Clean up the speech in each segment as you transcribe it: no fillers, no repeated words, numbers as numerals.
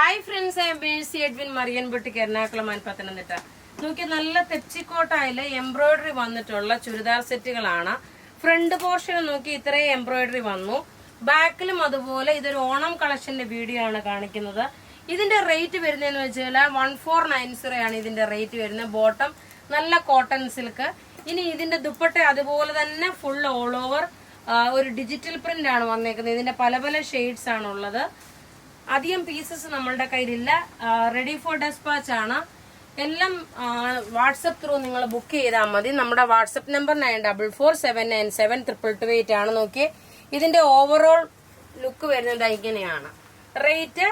Hi friends, I am Basy Edwin Marian boutique Ernakulam Pathanamthitta. നോക്കി നല്ല തെച്ചിക്കോട്ടായില് embroidery വന്നിട്ടുള്ള ചുരിദാർ സെറ്റുകളാണ്. ഫ്രണ്ട് പോർഷൻ നോക്കി ഇത്രയും എംബ്രോയിഡറി വന്നു. ബാക്കിലും അതുപോലെ ഇതൊരു ഓണം കളക്ഷന്റെ വീഡിയോ ആണ് കാണിക്കുന്നത്. ഇതിന്റെ റേറ്റ് വരുന്നതെന്ന് വെച്ചാൽ 1490 ആണ് ഇതിന്റെ റേറ്റ് വരുന്നത്. ബോട്ടം നല്ല കോട്ടൺ സിൽക്ക്. ഇനി ഇതിന്റെ ദുപ്പട്ട അതുപോലെ തന്നെ ഫുൾ ഓൾ ഓവർ ഒരു ഡിജിറ്റൽ പ്രിന്റ് ആണ് വന്നേക്കുന്നത്. ഇതിന്റെ പല പല ഷെയ്ഡ്സ് ആണ് ഉള്ളത്. അധികം പീസസ് നമ്മളുടെ കയ്യിലില്ല. റെഡി ഫോർ ഡെസ്പാച്ച് ആണ്. എല്ലാം വാട്സപ്പ് ത്രൂ നിങ്ങൾ ബുക്ക് ചെയ്താൽ മതി. നമ്മുടെ വാട്സപ്പ് നമ്പർ 9447972228 ആണ്. നോക്കിയേ, ഇതിന്റെ ഓവറോൾ ലുക്ക് വരുന്നത് ഇങ്ങനെയാണ്. റേറ്റ്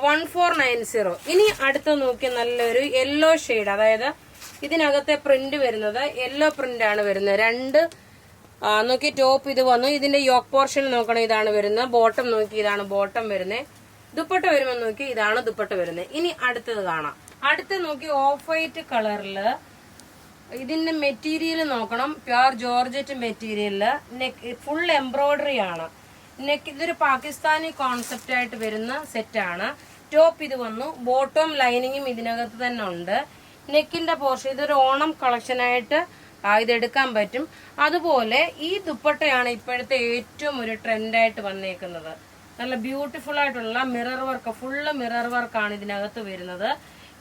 1490. ഇനി അടുത്ത് നോക്കി നല്ലൊരു യെല്ലോ ഷെയ്ഡ്, അതായത് ഇതിനകത്തെ പ്രിന്റ് വരുന്നത് യെല്ലോ പ്രിന്റ് ആണ് വരുന്നത്. രണ്ട് നോക്കി ടോപ്പ് ഇത് വന്നു. ഇതിന്റെ യോക്ക് പോർഷൻ നോക്കണം, ഇതാണ് വരുന്നത്. ബോട്ടം നോക്കി ഇതാണ് ബോട്ടം വരുന്നത്. ദുപ്പട്ട വരുമ്പോൾ നോക്കി ഇതാണ് ദുപ്പട്ട വരുന്നത്. ഇനി അടുത്തത് കാണാം. അടുത്ത് നോക്കി ഓഫ് വൈറ്റ് കളറില് ഇതിന്റെ മെറ്റീരിയൽ നോക്കണം. പ്യുർ ജോർജറ്റ് മെറ്റീരിയലില് നെക്ക് ഫുൾ എംബ്രോയിഡറി ആണ്. നെക്ക് ഇതൊരു പാകിസ്ഥാനി കോൺസെപ്റ്റ് ആയിട്ട് വരുന്ന സെറ്റാണ്. ടോപ്പ് ഇത് വന്നു. ബോട്ടം ലൈനിങ്ങും ഇതിനകത്ത് തന്നെ ഉണ്ട്. നെക്കിന്റെ പോർഷൻ ഇതൊരു ഓണം കളക്ഷൻ ആയിട്ട് ഇതെടുക്കാൻ പറ്റും. അതുപോലെ ഈ ദുപ്പട്ടയാണ് ഇപ്പോഴത്തെ ഏറ്റവും ഒരു ട്രെൻഡായിട്ട് വന്നേക്കുന്നത്. നല്ല ബ്യൂട്ടിഫുൾ ആയിട്ടുള്ള മിറർ വർക്ക്, ഫുള്ള് മിറർ വർക്കാണ് ഇതിനകത്ത് വരുന്നത്.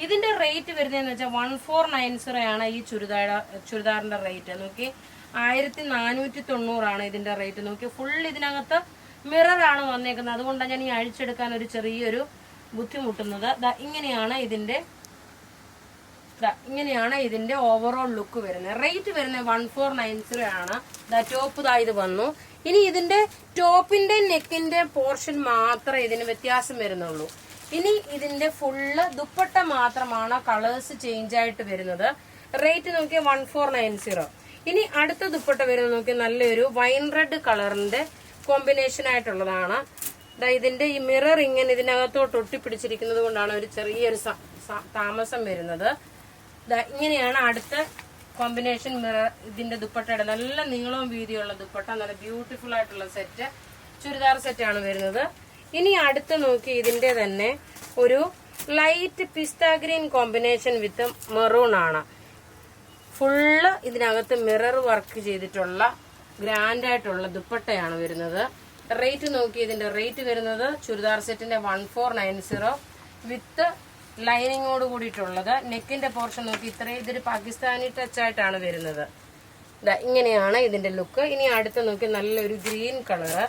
ഇതിന്റെ റേറ്റ് വരുന്നതെന്ന് വെച്ചാൽ 1490 ആണ് ഈ ചുരിദാറിന്റെ റേറ്റ്. നോക്കി 1490 ആണ് ഇതിന്റെ റേറ്റ്. നോക്കി ഫുൾ ഇതിനകത്ത് മിറർ ആണ് വന്നേക്കുന്നത്. അതുകൊണ്ടാണ് ഞാൻ ഈ അഴിച്ചെടുക്കാൻ ഒരു ചെറിയൊരു ബുദ്ധിമുട്ടുന്നത്. ഇങ്ങനെയാണ് ഇതിന്റെ ഓവറോൾ ലുക്ക് വരുന്നത്. റേറ്റ് വരുന്നത് 1490 ആണ്. ടോപ്പ് ഇത് വന്നു. ഇനി ഇതിന്റെ ടോപ്പിന്റെ നെക്കിന്റെ പോർഷൻ മാത്രമേ ഇതിന് വ്യത്യാസം വരുന്നുള്ളൂ. ഇനി ഇതിന്റെ ഫുള്ള് ദുപ്പട്ട മാത്രമാണ് കളേഴ്സ് ചേഞ്ച് ആയിട്ട് വരുന്നത്. റേറ്റ് നോക്കിയ 1490. ഇനി അടുത്ത ദുപ്പട്ട വരുന്നത് നോക്കിയാൽ നല്ലൊരു വൈൻ റെഡ് കളറിന്റെ കോമ്പിനേഷൻ ആയിട്ടുള്ളതാണ്. ഇതിന്റെ ഈ മിറർ ഇങ്ങനെ ഇതിനകത്തോട്ട് ഒട്ടിപ്പിടിച്ചിരിക്കുന്നത് കൊണ്ടാണ് ഒരു ചെറിയൊരു താമസം വരുന്നത്. ഇങ്ങനെയാണ് അടുത്ത കോമ്പിനേഷൻ മിറർ. ഇതിന്റെ ദുപ്പട്ടയുടെ നല്ല നീളവും വീതിയുള്ള ദുപ്പട്ട, നല്ല ബ്യൂട്ടിഫുൾ ആയിട്ടുള്ള സെറ്റ് ചുരിദാർ സെറ്റ് ആണ് വരുന്നത്. ഇനി അടുത്ത് നോക്കി ഇതിന്റെ തന്നെ ഒരു light pista green combination with maroon ആണ്. ഫുള്ള് ഇതിനകത്ത് മിറർ വർക്ക് ചെയ്തിട്ടുള്ള ഗ്രാൻഡ് ആയിട്ടുള്ള ദുപ്പട്ടയാണ് വരുന്നത്. റേറ്റ് നോക്കി ഇതിന്റെ റേറ്റ് വരുന്നത് ചുരിദാർ സെറ്റിന്റെ 1490 വിത്ത് ലൈനിങ്ങോട് കൂടിയിട്ടുള്ളത്. നെക്കിന്റെ പോർഷൻ നോക്കി ഇത്രയും ഇതൊരു പാകിസ്ഥാനി ടച്ച് ആയിട്ടാണ് വരുന്നത്. ഇങ്ങനെയാണ് ഇതിന്റെ ലുക്ക്. ഇനി അടുത്ത് നോക്കി നല്ലൊരു ഗ്രീൻ കളറ്.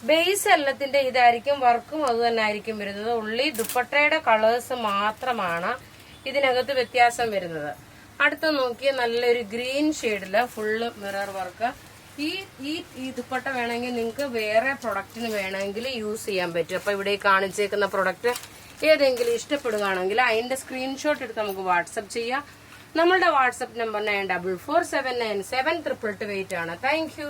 ബേസ് എല്ലാത്തിന്റെ ഇതായിരിക്കും, വർക്കും അത് തന്നെ ആയിരിക്കും വരുന്നത്. ഉള്ളി ദുപ്പട്ടയുടെ കളേഴ്സ് മാത്രമാണ് ഇതിനകത്ത് വ്യത്യാസം വരുന്നത്. അടുത്ത് നോക്കിയ നല്ലൊരു ഗ്രീൻ ഷെയ്ഡില് ഫുള്ള് മിറർ വർക്ക്. ഈ ദുപ്പട്ട വേണമെങ്കിൽ നിങ്ങൾക്ക് വേറെ പ്രൊഡക്റ്റിന് വേണമെങ്കിൽ യൂസ് ചെയ്യാൻ പറ്റും. അപ്പൊ ഇവിടെ കാണിച്ചേക്കുന്ന പ്രൊഡക്റ്റ് ഏതെങ്കിലും ഇഷ്ടപ്പെടുകയാണെങ്കിൽ അതിന്റെ സ്ക്രീൻഷോട്ട് എടുത്ത് നമുക്ക് വാട്സപ്പ് ചെയ്യാം. നമ്മളുടെ വാട്സപ്പ് നമ്പർ 9447972228 ആണ്. Thank you.